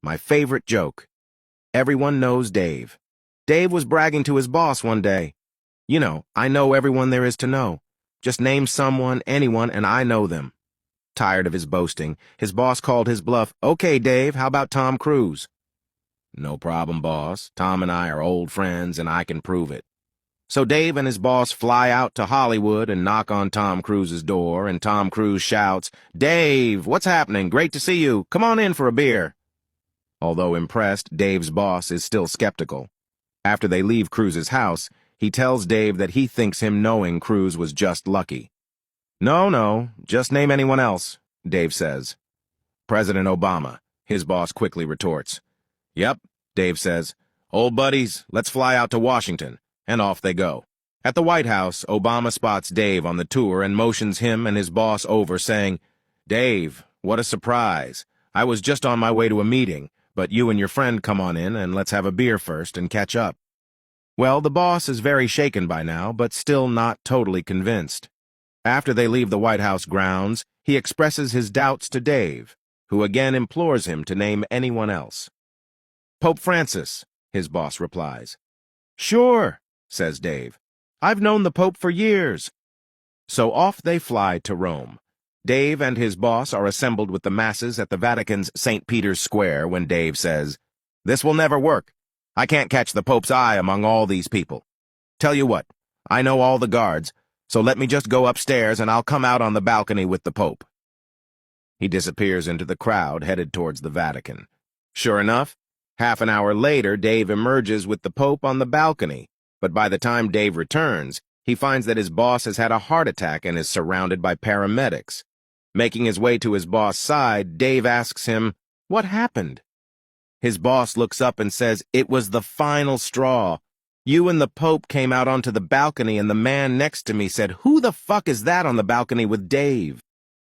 My favorite joke. Everyone knows Dave. Dave was bragging to his boss one day. You know, I know everyone there is to know. Just name someone, anyone, and I know them. Tired of his boasting, his boss called his bluff. Okay, Dave, how about Tom Cruise? No problem, boss. Tom and I are old friends, and I can prove it. So Dave and his boss fly out to Hollywood and knock on Tom Cruise's door, and Tom Cruise shouts, "Dave, what's happening? Great to see you. Come on in for a beer." Although impressed, Dave's boss is still skeptical. After they leave Cruise's house, he tells Dave that he thinks him knowing Cruise was just lucky. No, just name anyone else, Dave says. President Obama, his boss quickly retorts. Yep, Dave says. Old buddies, let's fly out to Washington. And off they go. At the White House, Obama spots Dave on the tour and motions him and his boss over, saying, Dave, what a surprise. I was just on my way to a meeting, but you and your friend come on in and let's have a beer first and catch up. Well, the boss is very shaken by now, but still not totally convinced. After they leave the White House grounds, he expresses his doubts to Dave, who again implores him to name anyone else. Pope Francis, his boss replies. Sure, says Dave. I've known the Pope for years. So off they fly to Rome. Dave and his boss are assembled with the masses at the Vatican's St. Peter's Square when Dave says, This will never work. I can't catch the Pope's eye among all these people. Tell you what, I know all the guards, so let me just go upstairs and I'll come out on the balcony with the Pope. He disappears into the crowd headed towards the Vatican. Sure enough, half an hour later, Dave emerges with the Pope on the balcony, but by the time Dave returns, he finds that his boss has had a heart attack and is surrounded by paramedics. Making his way to his boss' side, Dave asks him, What happened? His boss looks up and says, It was the final straw. You and the Pope came out onto the balcony and the man next to me said, Who the fuck is that on the balcony with Dave?